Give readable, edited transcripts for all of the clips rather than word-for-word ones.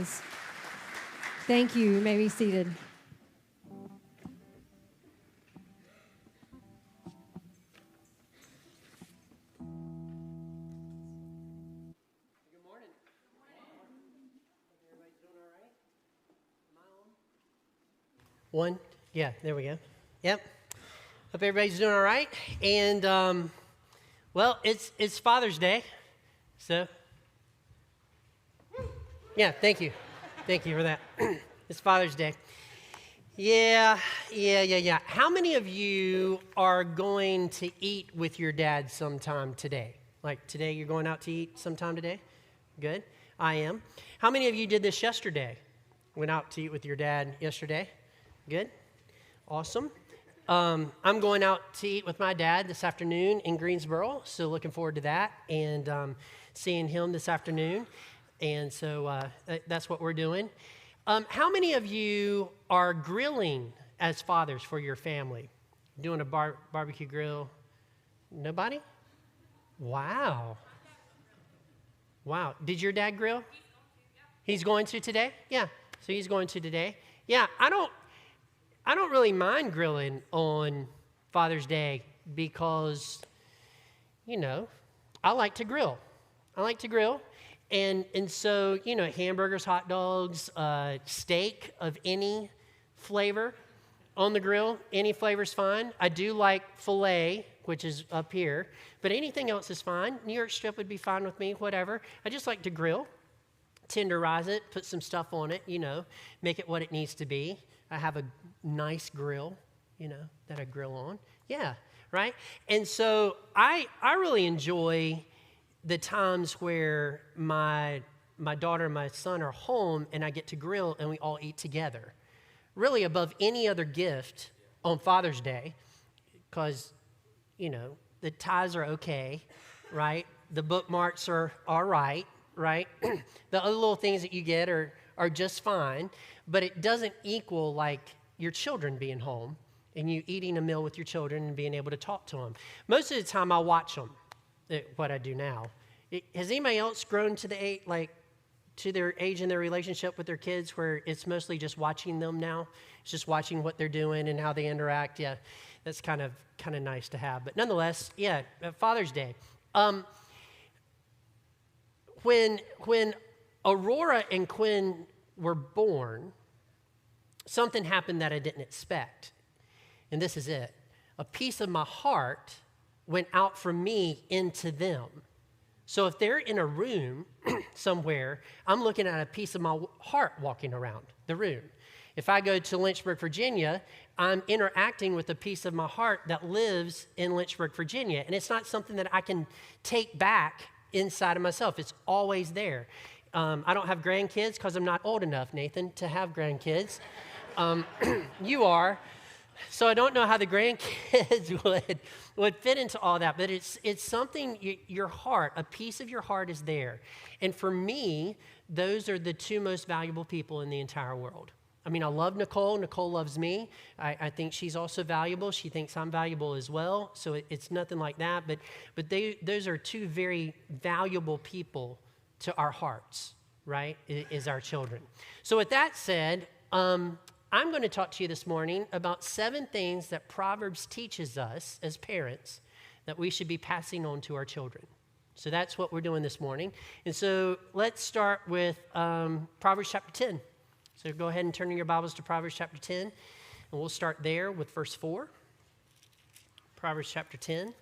families. Thank you. You may be seated. Good morning. Everybody's doing all right? Am I on? One? Yeah, there we go. Yep. Hope everybody's doing all right. And, well, it's Father's Day. So, yeah, thank you. Thank you for that. It's Father's Day. Yeah. How many of you are going to eat with your dad sometime today? Like today you're going out to eat sometime today? Good. I am. How many of you did this yesterday? Went out to eat with your dad yesterday? Good. Awesome. I'm going out to eat with my dad this afternoon in Greensboro, so looking forward to that and seeing him this afternoon. And so that's what we're doing. How many of you are grilling as fathers for your family? Doing a barbecue grill? Nobody? Wow. Wow. Did your dad grill? He's going to today? Yeah. So he's going to today. Yeah, I don't really mind grilling on Father's Day because, I like to grill. And so, hamburgers, hot dogs, steak of any flavor on the grill, any flavor's fine. I do like filet, which is up here, but anything else is fine. New York strip would be fine with me, whatever. I just like to grill, tenderize it, put some stuff on it, make it what it needs to be. I have a nice grill, that I grill on. Yeah, right? And so I really enjoy the times where my daughter and my son are home and I get to grill and we all eat together. Really above any other gift on Father's Day, because, the ties are okay, right? The bookmarks are all right, right? The other little things that you get are just fine, but it doesn't equal like your children being home and you eating a meal with your children and being able to talk to them. Most of the time I watch them, what I do now. Has anybody else grown to to their age in their relationship with their kids where it's mostly just watching them now? It's just watching what they're doing and how they interact. Yeah, that's kind of nice to have. But nonetheless, yeah, Father's Day. When Aurora and Quinn were born, something happened that I didn't expect. And this is it. A piece of my heart went out from me into them. So if they're in a room somewhere, I'm looking at a piece of my heart walking around the room. If I go to Lynchburg, Virginia, I'm interacting with a piece of my heart that lives in Lynchburg, Virginia. And it's not something that I can take back inside of myself. It's always there. I don't have grandkids because I'm not old enough, Nathan, to have grandkids. You are. So I don't know how the grandkids would fit into all that, but it's something, your heart, a piece of your heart is there. And for me, those are the two most valuable people in the entire world. I mean, I love Nicole. Nicole loves me. I think she's also valuable. She thinks I'm valuable as well. So it's nothing like that. But those are two very valuable people to our hearts, right, is our children. So with that said, I'm going to talk to you this morning about 7 things that Proverbs teaches us as parents that we should be passing on to our children. So that's what we're doing this morning. And so let's start with Proverbs chapter 10. So go ahead and turn in your Bibles to Proverbs chapter 10, and we'll start there with verse 4. Proverbs chapter 10.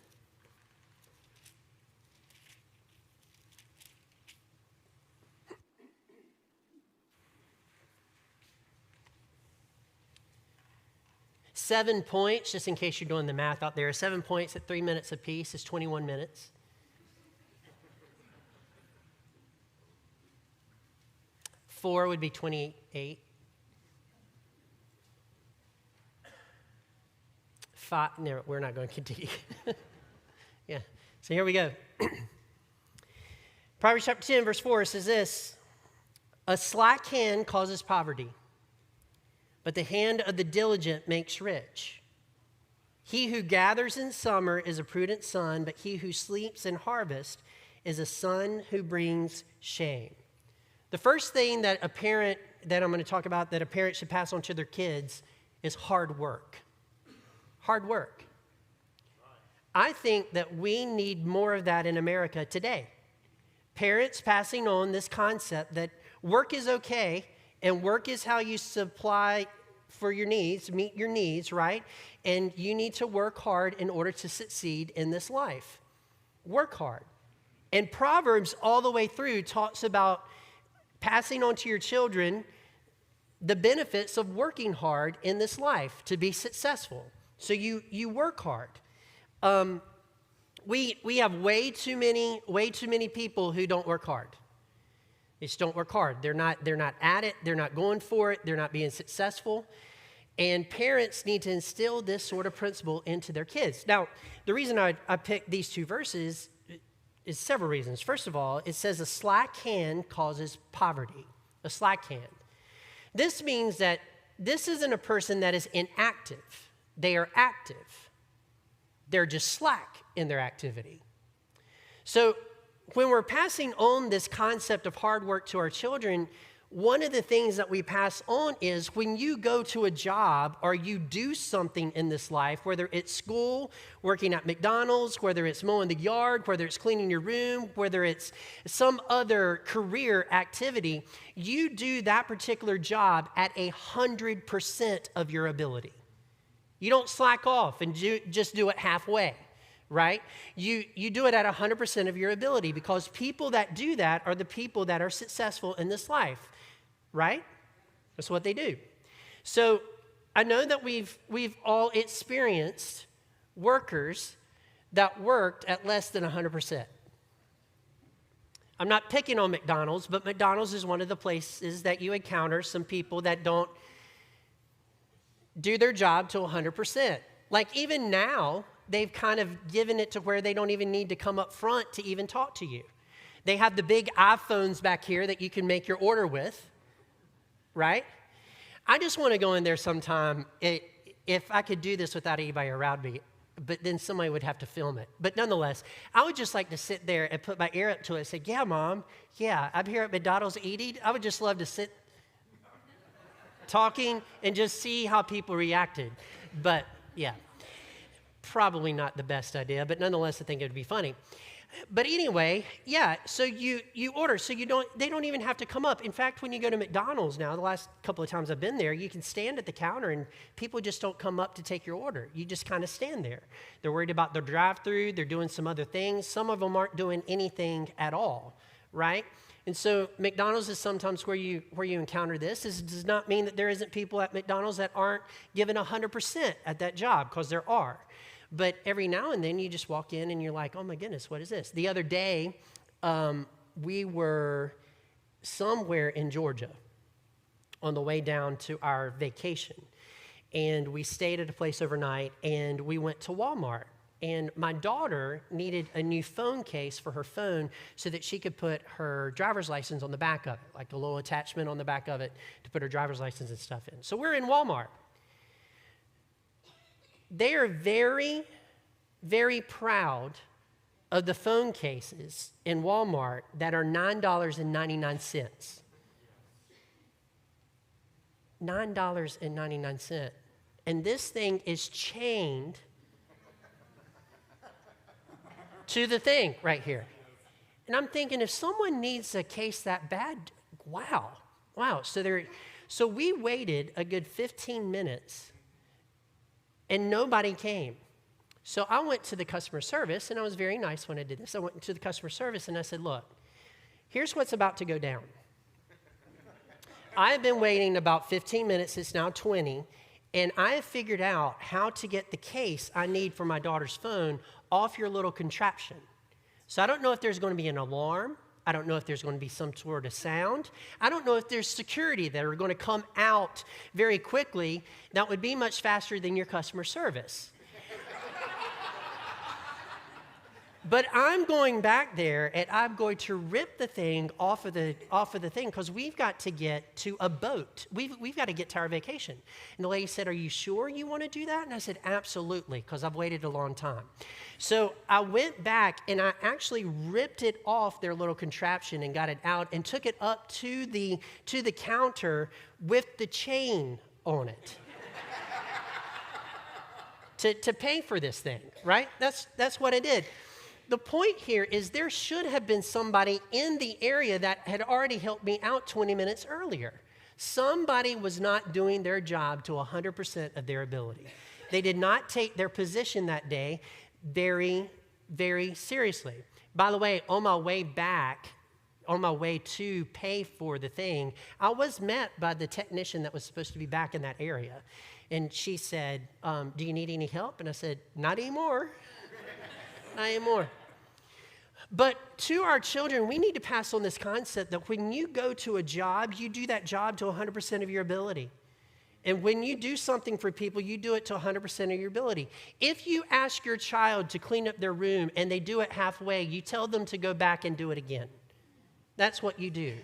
Seven points, just in case you're doing the math out there, 7 points at 3 minutes apiece is 21 minutes. 4 would be 28. 5, no, we're not going to continue. Yeah, so here we go. Proverbs chapter 10, verse 4 says this: a slack hand causes poverty, but the hand of the diligent makes rich. He who gathers in summer is a prudent son, but he who sleeps in harvest is a son who brings shame. The first thing that I'm going to talk about that a parent should pass on to their kids is hard work. Hard work. I think that we need more of that in America today. Parents passing on this concept that work is okay and work is how you supply for your needs, meet your needs, right? And you need to work hard in order to succeed in this life. Work hard. And Proverbs all the way through talks about passing on to your children the benefits of working hard in this life to be successful. So you work hard. We have way too many people who don't work hard. They just don't work hard. They're not at it. They're not going for it. They're not being successful. And parents need to instill this sort of principle into their kids. Now, the reason I picked these two verses is several reasons. First of all, it says a slack hand causes poverty. A slack hand. This means that this isn't a person that is inactive. They are active. They're just slack in their activity. So when we're passing on this concept of hard work to our children, one of the things that we pass on is when you go to a job or you do something in this life, whether it's school, working at McDonald's, whether it's mowing the yard, whether it's cleaning your room, whether it's some other career activity, you do that particular job at 100% of your ability. You don't slack off and just do it halfway, right? You do it at 100% of your ability, because people that do that are the people that are successful in this life, right? That's what they do. So I know that we've all experienced workers that worked at less than 100%. I'm not picking on McDonald's, but McDonald's is one of the places that you encounter some people that don't do their job to 100%. Like even now, they've kind of given it to where they don't even need to come up front to even talk to you. They have the big iPhones back here that you can make your order with, right? I just want to go in there sometime, if I could do this without anybody around me, but then somebody would have to film it. But nonetheless, I would just like to sit there and put my ear up to it and say, yeah, Mom, yeah, I'm here at McDonald's eating. I would just love to sit talking and just see how people reacted. But yeah, probably not the best idea, but nonetheless, I think it would be funny. But anyway, yeah, so you order, so they don't even have to come up. In fact, when you go to McDonald's now, the last couple of times I've been there, you can stand at the counter and people just don't come up to take your order. You just kind of stand there. They're worried about the drive-through, they're doing some other things. Some of them aren't doing anything at all, right? And so McDonald's is sometimes where you encounter this. This does not mean that there isn't people at McDonald's that aren't given 100% at that job, because there are. But every now and then you just walk in and you're like, oh my goodness, what is this? The other day, we were somewhere in Georgia on the way down to our vacation. And we stayed at a place overnight and we went to Walmart. And my daughter needed a new phone case for her phone so that she could put her driver's license on the back of it, like the little attachment on the back of it to put her driver's license and stuff in. So we're in Walmart. They are very, very proud of the phone cases in Walmart that are $9.99. $9.99. And this thing is chained to the thing right here. And I'm thinking, if someone needs a case that bad, wow. So we waited a good 15 minutes and nobody came. So I went to the customer service, and I was very nice when I did this. I went to the customer service and I said, look, here's what's about to go down. I've been waiting about 15 minutes, it's now 20, and I have figured out how to get the case I need for my daughter's phone off your little contraption. So I don't know if there's going to be an alarm. I don't know if there's going to be some sort of sound. I don't know if there's security that are going to come out very quickly that would be much faster than your customer service. But I'm going back there and I'm going to rip the thing off of the thing because we've got to get to a boat. We've got to get to our vacation. And the lady said, "Are you sure you want to do that?" And I said, "Absolutely," because I've waited a long time. So I went back and I actually ripped it off their little contraption and got it out and took it up to the counter with the chain on it. to pay for this thing, right? That's what I did. The point here is there should have been somebody in the area that had already helped me out 20 minutes earlier. Somebody was not doing their job to 100% of their ability. They did not take their position that day very, very seriously. By the way, on my way back, on my way to pay for the thing, I was met by the technician that was supposed to be back in that area. And she said, "Do you need any help?" And I said, "Not anymore. Not anymore." But to our children, we need to pass on this concept that when you go to a job, you do that job to 100% of your ability. And when you do something for people, you do it to 100% of your ability. If you ask your child to clean up their room and they do it halfway, you tell them to go back and do it again. That's what you do.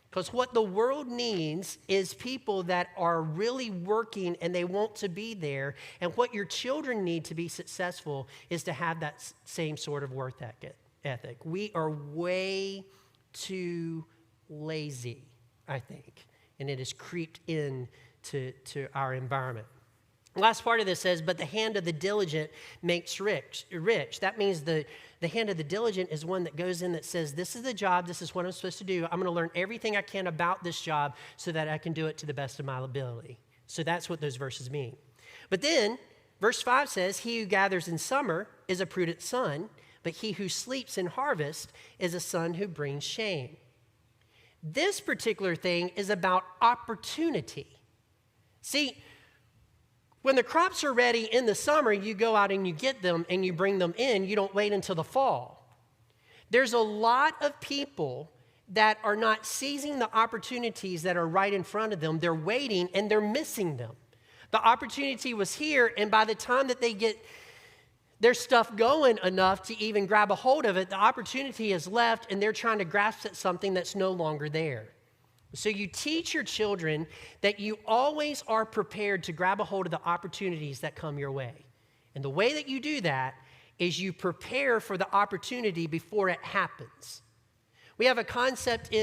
Because what the world needs is people that are really working and they want to be there. And what your children need to be successful is to have that same sort of work ethic. We are way too lazy, I think, and it has creeped in to our environment. The last part of this says, "But the hand of the diligent makes rich." That means the hand of the diligent is one that goes in that says, "This is the job, this is what I'm supposed to do. I'm going to learn everything I can about this job so that I can do it to the best of my ability." So that's what those verses mean. But then, verse 5 says, "He who gathers in summer is a prudent son, but he who sleeps in harvest is a son who brings shame." This particular thing is about opportunity. See, when the crops are ready in the summer, you go out and you get them and you bring them in. You don't wait until the fall. There's a lot of people that are not seizing the opportunities that are right in front of them. They're waiting and they're missing them. The opportunity was here, and by the time that they get their stuff going enough to even grab a hold of it, the opportunity has left and they're trying to grasp at something that's no longer there. So you teach your children that you always are prepared to grab a hold of the opportunities that come your way. And the way that you do that is you prepare for the opportunity before it happens. We have a concept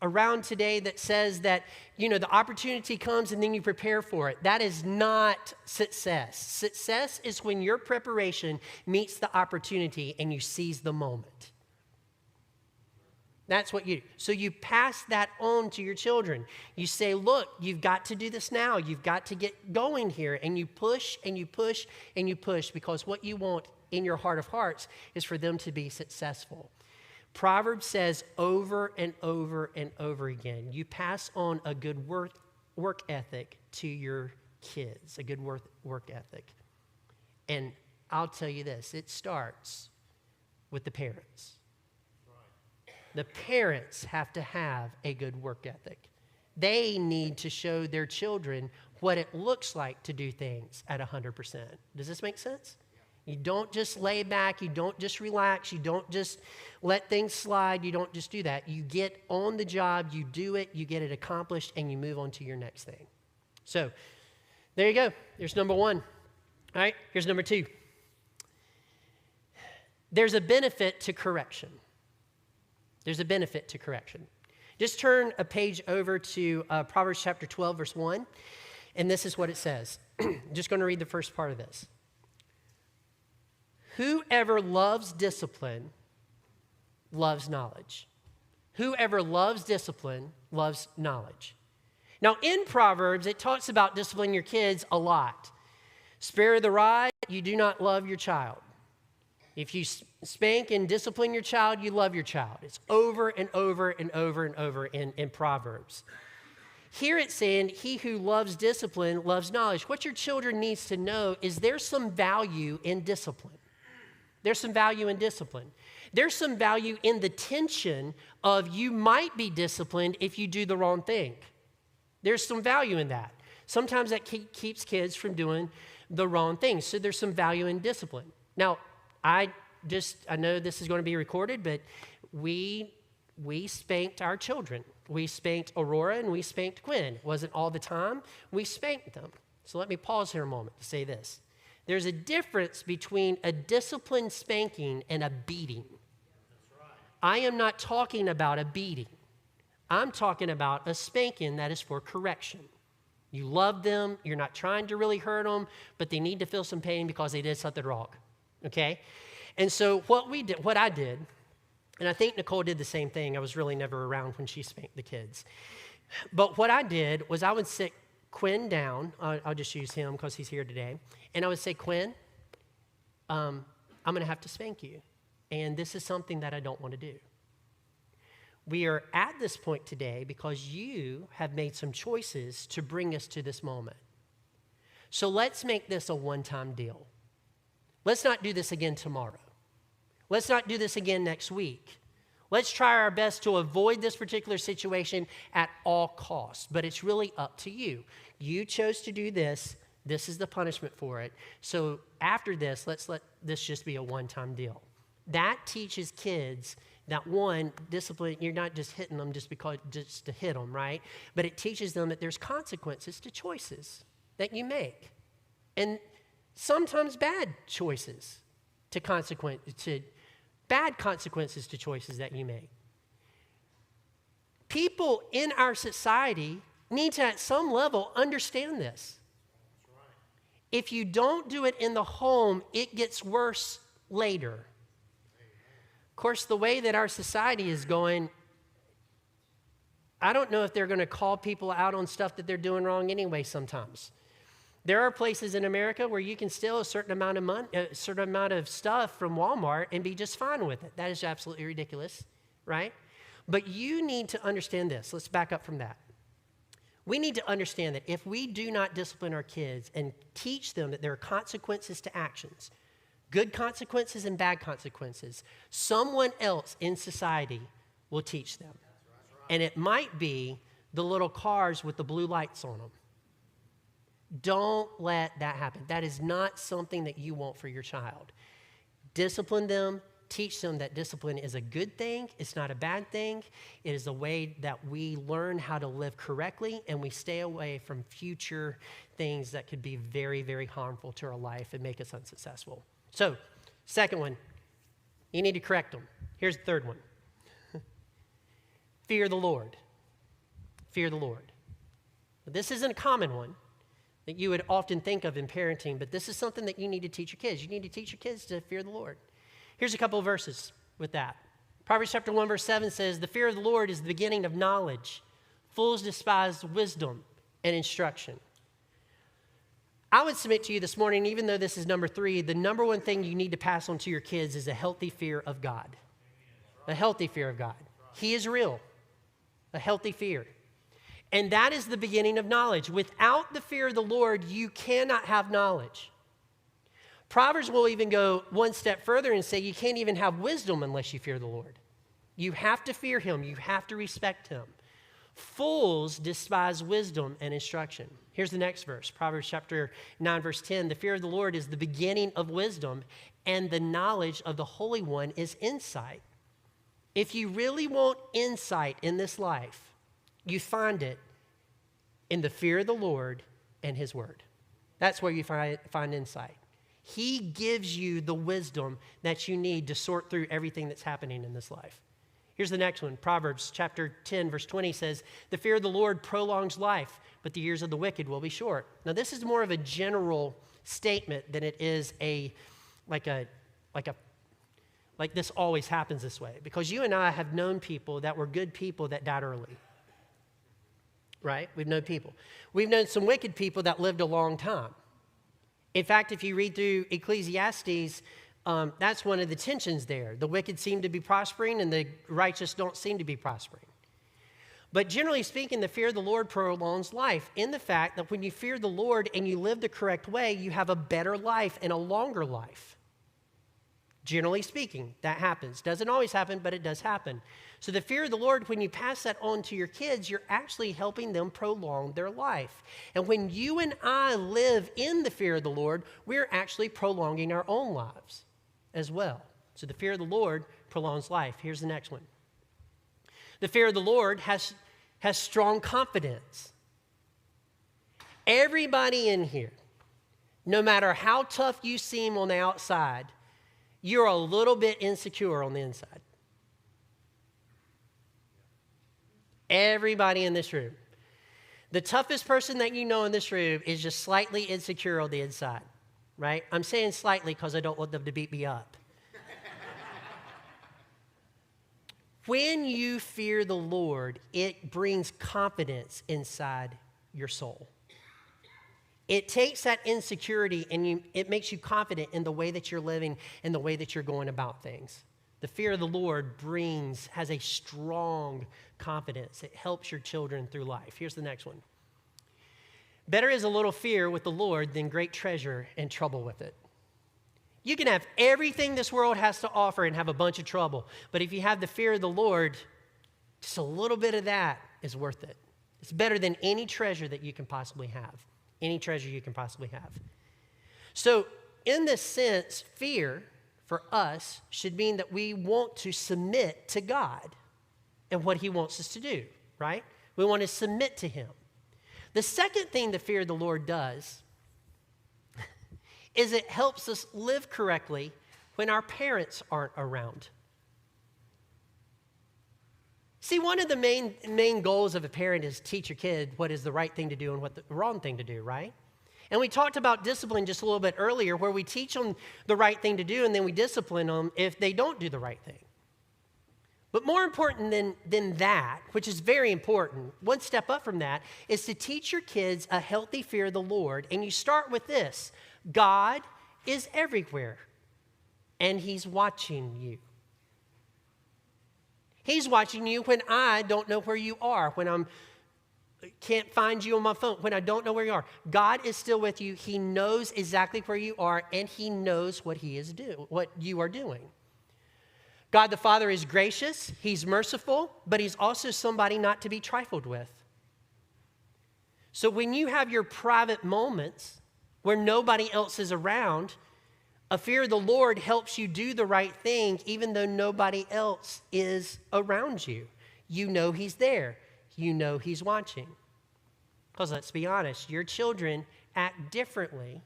around today that says that, the opportunity comes and then you prepare for it. That is not success. Success is when your preparation meets the opportunity and you seize the moment. That's what you do. So you pass that on to your children. You say, "Look, you've got to do this now. You've got to get going here." And you push and you push and you push, because what you want in your heart of hearts is for them to be successful. Proverbs says over and over and over again, you pass on a good work ethic to your kids, a good work ethic. And I'll tell you this, it starts with the parents. The parents have to have a good work ethic. They need to show their children what it looks like to do things at 100%. Does this make sense? You don't just lay back. You don't just relax. You don't just let things slide. You don't just do that. You get on the job. You do it. You get it accomplished, and you move on to your next thing. So there you go. There's number one. All right, here's number two. There's a benefit to correction. There's a benefit to correction. Just turn a page over to Proverbs chapter 12, verse 1, and this is what it says. I'm just going to read the first part of this. "Whoever loves discipline loves knowledge." Whoever loves discipline loves knowledge. Now, in Proverbs, it talks about disciplining your kids a lot. "Spare the rod, you do not love your child." If you spank and discipline your child, you love your child. It's over and over and over and over in Proverbs. Here it's saying, "He who loves discipline loves knowledge." What your children needs to know is there's some value in discipline. There's some value in discipline. There's some value in the tension of you might be disciplined if you do the wrong thing. There's some value in that. Sometimes that keeps kids from doing the wrong thing. So there's some value in discipline. Now, I I know this is going to be recorded, but we spanked our children. We spanked Aurora and we spanked Quinn. It wasn't all the time. We spanked them. So let me pause here a moment to say this. There's a difference between a disciplined spanking and a beating. That's right. I am not talking about a beating. I'm talking about a spanking that is for correction. You love them. You're not trying to really hurt them, but they need to feel some pain because they did something wrong. Okay? And so what I did, and I think Nicole did the same thing. I was really never around when she spanked the kids. But what I did was I would sit Quinn down. I'll just use him because he's here today. And I would say, Quinn, I'm going to have to spank you. And this is something that I don't want to do. We are at this point today because you have made some choices to bring us to this moment. So let's make this a one-time deal. Let's not do this again tomorrow. Let's not do this again next week. Let's try our best to avoid this particular situation at all costs, but it's really up to you. You chose to do this. This is the punishment for it. So after this, let's let this just be a one-time deal. That teaches kids that, one, discipline, you're not just hitting them just to hit them, right? But it teaches them that there's consequences to choices that you make. And sometimes bad choices to bad consequences to choices that you make. People in our society need to, at some level, understand this. That's right. If you don't do it in the home, it gets worse later. Amen. Of course, the way that our society is going, I don't know if they're going to call people out on stuff that they're doing wrong anyway sometimes. There are places in America where you can steal a certain amount of money, a certain amount of stuff from Walmart and be just fine with it. That is absolutely ridiculous, right? But you need to understand this. Let's back up from that. We need to understand that if we do not discipline our kids and teach them that there are consequences to actions, good consequences and bad consequences, someone else in society will teach them. And it might be the little cars with the blue lights on them. Don't let that happen. That is not something that you want for your child. Discipline them. Teach them that discipline is a good thing. It's not a bad thing. It is a way that we learn how to live correctly and we stay away from future things that could be very, very harmful to our life and make us unsuccessful. So, second one, you need to correct them. Here's the third one. Fear the Lord. Fear the Lord. This isn't a common one that you would often think of in parenting, but this is something that you need to teach your kids. You need to teach your kids to fear the Lord. Here's a couple of verses with that. Proverbs chapter 1, verse 7 says, "The fear of the Lord is the beginning of knowledge. Fools despise wisdom and instruction." I would submit to you this morning, even though this is number 3, the number one thing you need to pass on to your kids is a healthy fear of God. A healthy fear of God. He is real. A healthy fear. And that is the beginning of knowledge. Without the fear of the Lord, you cannot have knowledge. Proverbs will even go one step further and say you can't even have wisdom unless you fear the Lord. You have to fear him. You have to respect him. Fools despise wisdom and instruction. Here's the next verse, Proverbs chapter 9, verse 10. "The fear of the Lord is the beginning of wisdom, and the knowledge of the Holy One is insight." If you really want insight in this life, you find it in the fear of the Lord and his word. That's where you find insight. He gives you the wisdom that you need to sort through everything that's happening in this life. Here's the next one. Proverbs chapter 10, verse 20 says, "The fear of the Lord prolongs life, but the years of the wicked will be short." Now, this is more of a general statement than it is like this always happens this way. Because you and I have known people that were good people that died early. Right? We've known people. We've known some wicked people that lived a long time. In fact, if you read through Ecclesiastes, that's one of the tensions there. The wicked seem to be prospering and the righteous don't seem to be prospering. But generally speaking, the fear of the Lord prolongs life in the fact that when you fear the Lord and you live the correct way, you have a better life and a longer life. Generally speaking, that happens. Doesn't always happen, but it does happen. So the fear of the Lord, when you pass that on to your kids, you're actually helping them prolong their life. And when you and I live in the fear of the Lord, we're actually prolonging our own lives as well. So the fear of the Lord prolongs life. Here's the next one. The fear of the Lord has strong confidence. Everybody in here, no matter how tough you seem on the outside, you're a little bit insecure on the inside. Everybody in this room. The toughest person that you know in this room is just slightly insecure on the inside, right? I'm saying slightly because I don't want them to beat me up. When you fear the Lord, it brings confidence inside your soul. It takes that insecurity and it makes you confident in the way that you're living and the way that you're going about things. The fear of the Lord has a strong confidence. It helps your children through life. Here's the next one. Better is a little fear with the Lord than great treasure and trouble with it. You can have everything this world has to offer and have a bunch of trouble. But if you have the fear of the Lord, just a little bit of that is worth it. It's better than any treasure that you can possibly have. Any treasure you can possibly have. So in this sense, fear for us should mean that we want to submit to God and what he wants us to do, right? We want to submit to him. The second thing the fear of the Lord does is it helps us live correctly when our parents aren't around. See, one of the main goals of a parent is teach your kid what is the right thing to do and what the wrong thing to do, right? And we talked about discipline just a little bit earlier, where we teach them the right thing to do and then we discipline them if they don't do the right thing. But more important than that, which is very important, one step up from that, is to teach your kids a healthy fear of the Lord. And you start with this: God is everywhere, and he's watching you. He's watching you when I don't know where you are, when I can't find you on my phone, when I don't know where you are. God is still with you. He knows exactly where you are, and he knows what what you are doing. God the Father is gracious, he's merciful, but he's also somebody not to be trifled with. So when you have your private moments where nobody else is around, a fear of the Lord helps you do the right thing even though nobody else is around you. You know he's there. You know he's watching. Because let's be honest, your children act differently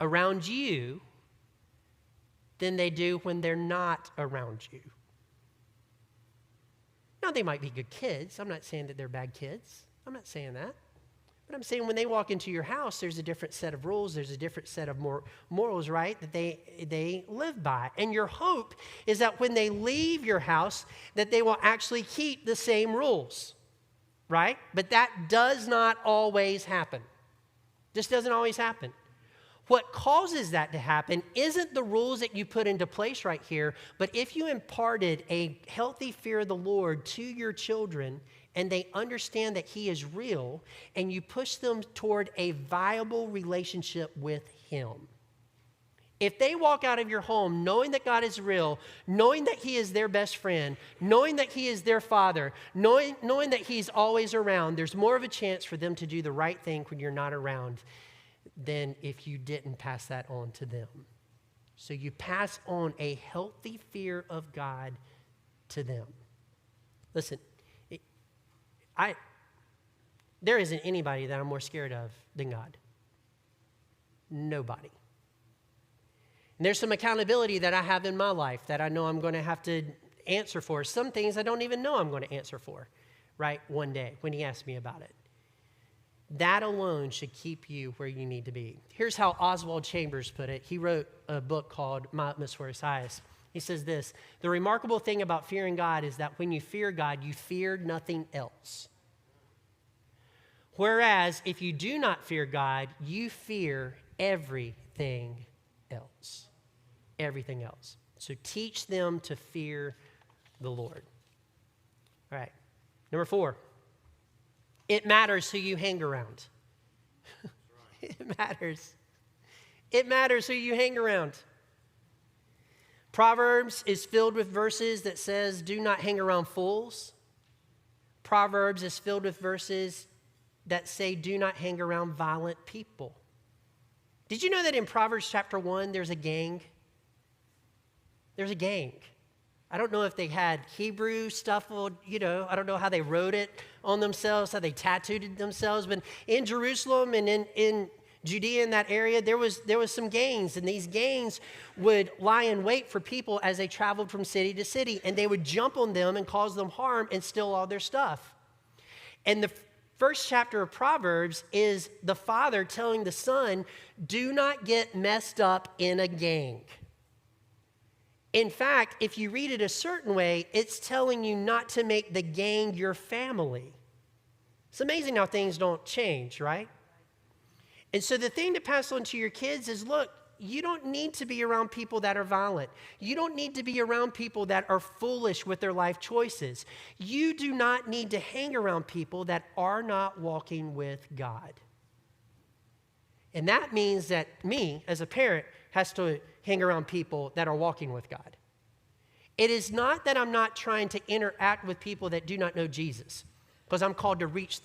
around you than they do when they're not around you. Now, they might be good kids. I'm not saying that they're bad kids. I'm not saying that. But I'm saying when they walk into your house, there's a different set of rules. There's a different set of morals, right, that they live by. And your hope is that when they leave your house, that they will actually keep the same rules, right? But that does not always happen. Just doesn't always happen. What causes that to happen isn't the rules that you put into place right here, but if you imparted a healthy fear of the Lord to your children and they understand that he is real, and you push them toward a viable relationship with him. If they walk out of your home knowing that God is real, knowing that he is their best friend, knowing that he is their father, knowing that he's always around, there's more of a chance for them to do the right thing when you're not around than if you didn't pass that on to them. So you pass on a healthy fear of God to them. Listen, there isn't anybody that I'm more scared of than God. Nobody. And there's some accountability that I have in my life that I know I'm going to have to answer for. Some things I don't even know I'm going to answer for, right, one day when he asks me about it. That alone should keep you where you need to be. Here's how Oswald Chambers put it. He wrote a book called My Utmost for His Highest. He says this: the remarkable thing about fearing God is that when you fear God, you fear nothing else. Whereas if you do not fear God, you fear everything else. Everything else. So teach them to fear the Lord. All right. Number 4. It matters who you hang around. It matters. It matters who you hang around. Proverbs is filled with verses that says, do not hang around fools. Proverbs is filled with verses that say, do not hang around violent people. Did you know that in Proverbs chapter 1, there's a gang? There's a gang. I don't know if they had Hebrew stuff, I don't know how they wrote it on themselves, how they tattooed it themselves, but in Jerusalem and in Judea, in that area, there was some gangs, and these gangs would lie in wait for people as they traveled from city to city, and they would jump on them and cause them harm and steal all their stuff. And the first chapter of Proverbs is the father telling the son, do not get messed up in a gang. In fact, if you read it a certain way, it's telling you not to make the gang your family. It's amazing how things don't change, right? And so the thing to pass on to your kids is, look, you don't need to be around people that are violent. You don't need to be around people that are foolish with their life choices. You do not need to hang around people that are not walking with God. And that means that me, as a parent, has to hang around people that are walking with God. It is not that I'm not trying to interact with people that do not know Jesus, because I'm called to reach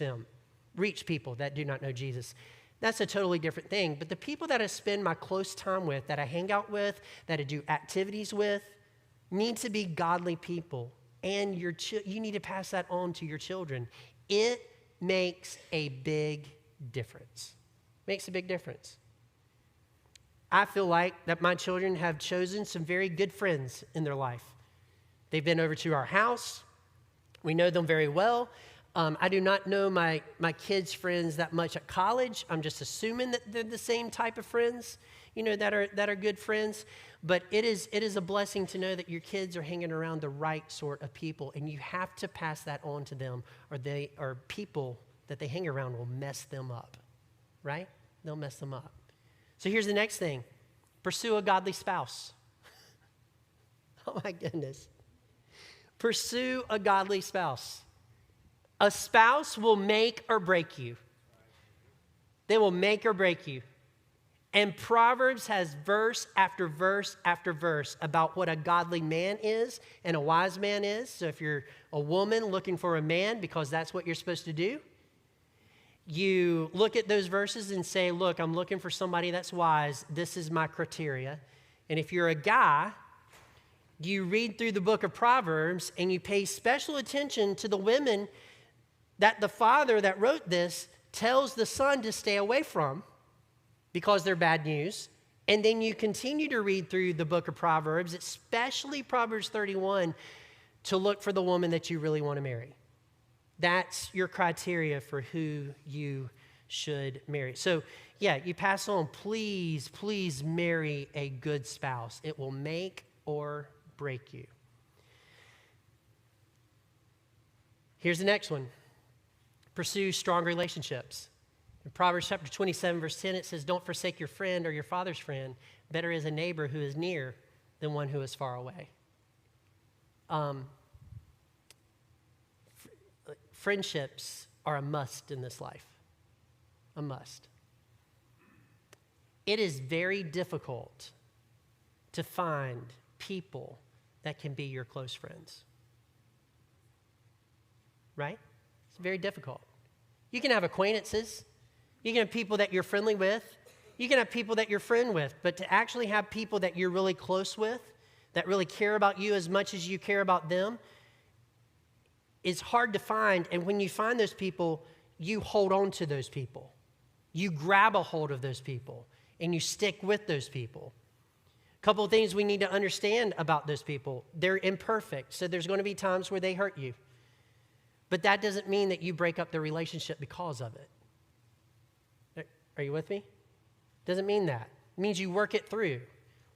people that do not know Jesus. That's a totally different thing. But the people that I spend my close time with, that I hang out with, that I do activities with, need to be godly people. And you need to pass that on to your children. It makes a big difference. Makes a big difference. I feel like that my children have chosen some very good friends in their life. They've been over to our house. We know them very well. I do not know my kids' friends that much at college. I'm just assuming that they're the same type of friends, that are good friends. But it is a blessing to know that your kids are hanging around the right sort of people, and you have to pass that on to them, or people that they hang around will mess them up, right? They'll mess them up. So here's the next thing. Pursue a godly spouse. Oh my goodness. Pursue a godly spouse. A spouse will make or break you. They will make or break you. And Proverbs has verse after verse after verse about what a godly man is and a wise man is. So if you're a woman looking for a man, because that's what you're supposed to do, you look at those verses and say, look, I'm looking for somebody that's wise. This is my criteria. And if you're a guy, you read through the book of Proverbs and you pay special attention to the women that the father that wrote this tells the son to stay away from because they're bad news. And then you continue to read through the book of Proverbs, especially Proverbs 31, to look for the woman that you really want to marry. That's your criteria for who you should marry. So, yeah, you pass on, please marry a good spouse. It will make or break you. Here's the next one. Pursue strong relationships. In Proverbs chapter 27, verse 10, it says, don't forsake your friend or your father's friend. Better is a neighbor who is near than one who is far away. Friendships are a must in this life. A must. It is very difficult to find people that can be your close friends. Right? It's very difficult. You can have acquaintances. You can have people that you're friendly with. You can have people that you're friend with. But to actually have people that you're really close with, that really care about you as much as you care about them, is hard to find. And when you find those people, you hold on to those people. You grab a hold of those people, and you stick with those people. A couple of things we need to understand about those people. They're imperfect, so there's going to be times where they hurt you. But that doesn't mean that you break up the relationship because of it. Are you with me? Doesn't mean that. It means you work it through.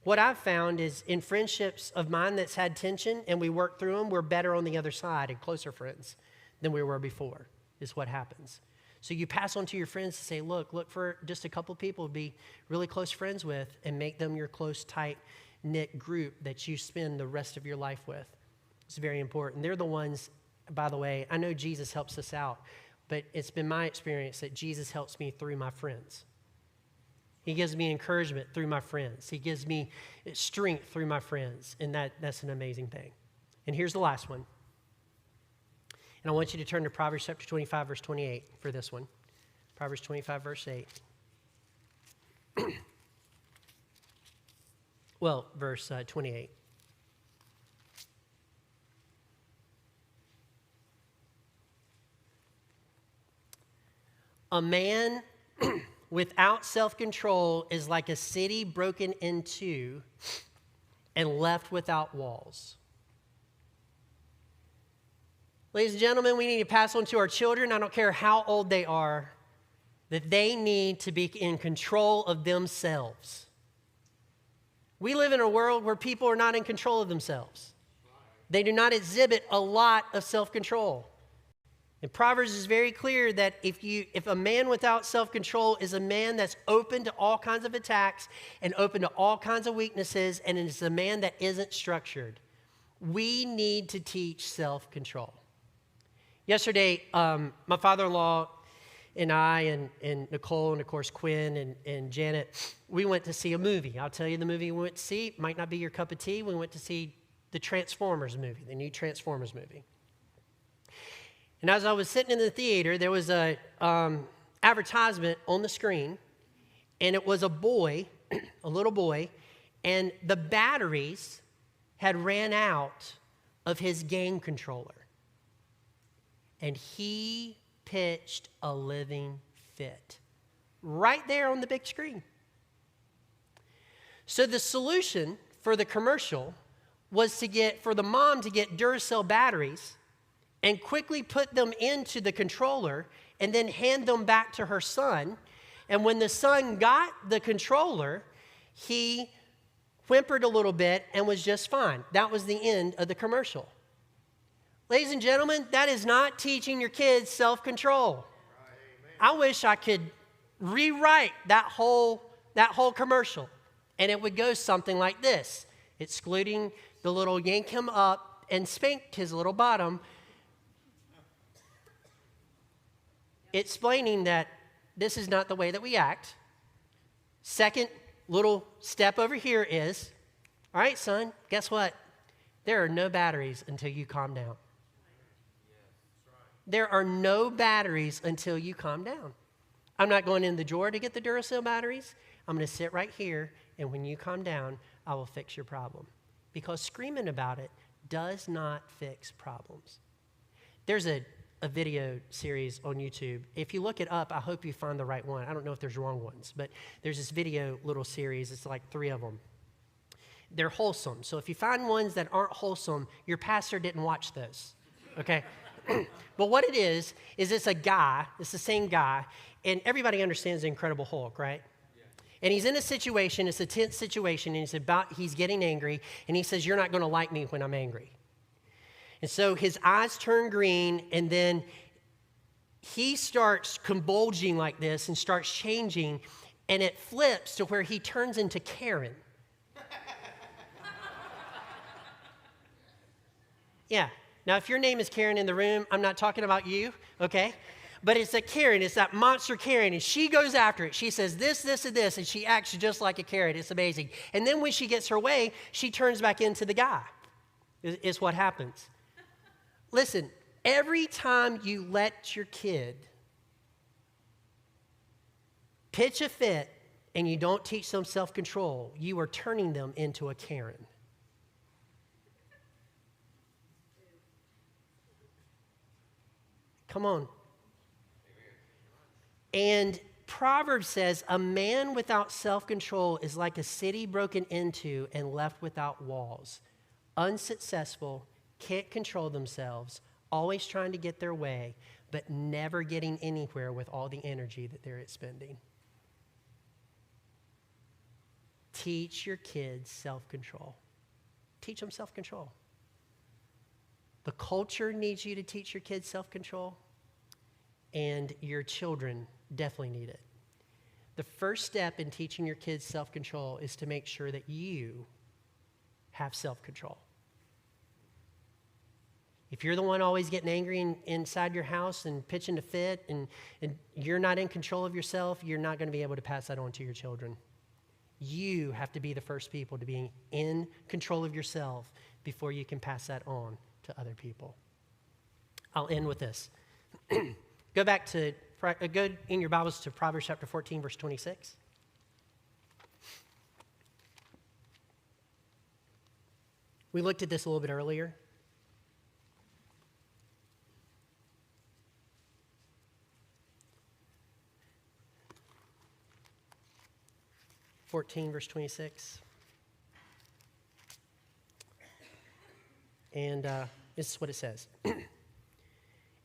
What I've found is in friendships of mine that's had tension and we work through them, we're better on the other side and closer friends than we were before, is what happens. So you pass on to your friends to say, look for just a couple people to be really close friends with and make them your close, tight-knit group that you spend the rest of your life with. It's very important. They're the ones, by the way, I know Jesus helps us out, but it's been my experience that Jesus helps me through my friends. He gives me encouragement through my friends. He gives me strength through my friends, and that's an amazing thing. And here's the last one. And I want you to turn to Proverbs chapter 25, verse 28 for this one. Proverbs 25, verse 8. Well, verse 28. A man without self-control is like a city broken in two and left without walls. Ladies and gentlemen, we need to pass on to our children, I don't care how old they are, that they need to be in control of themselves. We live in a world where people are not in control of themselves. They do not exhibit a lot of self-control. And Proverbs is very clear that if a man without self-control is a man that's open to all kinds of attacks and open to all kinds of weaknesses, and it's a man that isn't structured. We need to teach self-control. Yesterday, my father-in-law and I and Nicole and, of course, Quinn and Janet, we went to see a movie. I'll tell you the movie we went to see. It might not be your cup of tea. We went to see the Transformers movie, the new Transformers movie. And as I was sitting in the theater, there was a advertisement on the screen, and it was a boy, a little boy, and the batteries had ran out of his game controller. And he pitched a living fit right there on the big screen. So the solution for the commercial was for the mom to get Duracell batteries and quickly put them into the controller and then hand them back to her son. And when the son got the controller, he whimpered a little bit and was just fine. That was the end of the commercial. Ladies and gentlemen, that is not teaching your kids self-control. I wish I could rewrite that whole commercial, and it would go something like this, excluding the little yank him up and spanked his little bottom, explaining that this is not the way that we act. Second little step over here is, all right, son, guess what? There are no batteries until you calm down. There are no batteries until you calm down. I'm not going in the drawer to get the Duracell batteries. I'm going to sit right here, and when you calm down, I will fix your problem. Because screaming about it does not fix problems. There's a video series on YouTube. If you look it up, I hope you find the right one. I don't know if there's wrong ones, but there's this video little series. It's like 3 of them. They're wholesome. So if you find ones that aren't wholesome, your pastor didn't watch those, okay? But what it is it's a guy, it's the same guy, and everybody understands the Incredible Hulk, right? Yeah. And he's in a situation, it's a tense situation, and he's getting angry, and he says, you're not going to like me when I'm angry. And so his eyes turn green, and then he starts convulsing like this and starts changing, and it flips to where he turns into Karen. Yeah. Now, if your name is Karen in the room, I'm not talking about you, okay? But it's a Karen. It's that monster Karen, and she goes after it. She says this, this, and this, and she acts just like a Karen. It's amazing. And then when she gets her way, she turns back into the guy, is what happens. Listen, every time you let your kid pitch a fit and you don't teach them self-control, you are turning them into a Karen. Come on. And Proverbs says, a man without self-control is like a city broken into and left without walls. Unsuccessful, can't control themselves, always trying to get their way, but never getting anywhere with all the energy that they're expending. Teach your kids self-control. Teach them self-control. The culture needs you to teach your kids self-control, and your children definitely need it. The first step in teaching your kids self-control is to make sure that you have self-control. If you're the one always getting angry inside your house and pitching a fit, and you're not in control of yourself, you're not going to be able to pass that on to your children. You have to be the first people to be in control of yourself before you can pass that on to other people. I'll end with this. Go in your Bibles to Proverbs chapter 14, verse 26. We looked at this a little bit earlier. 14, verse 26. And this is what it says.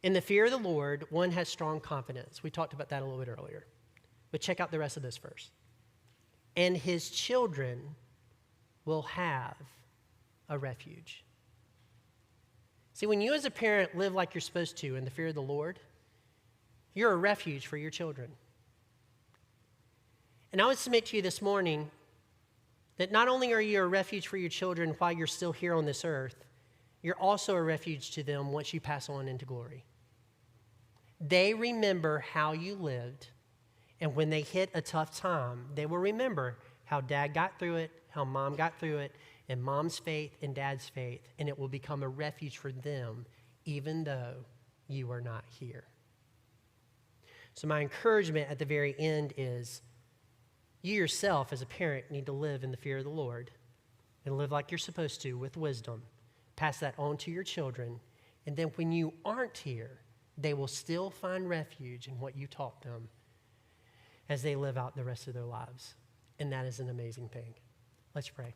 In the fear of the Lord, one has strong confidence. We talked about that a little bit earlier. But check out the rest of this verse. And his children will have a refuge. See, when you as a parent live like you're supposed to in the fear of the Lord, you're a refuge for your children. And I would submit to you this morning that not only are you a refuge for your children while you're still here on this earth, you're also a refuge to them once you pass on into glory. They remember how you lived, and when they hit a tough time, they will remember how dad got through it, how mom got through it, and mom's faith and dad's faith, and it will become a refuge for them even though you are not here. So my encouragement at the very end is you yourself as a parent need to live in the fear of the Lord and live like you're supposed to with wisdom. Pass that on to your children, and then when you aren't here, they will still find refuge in what you taught them as they live out the rest of their lives. And that is an amazing thing. Let's pray.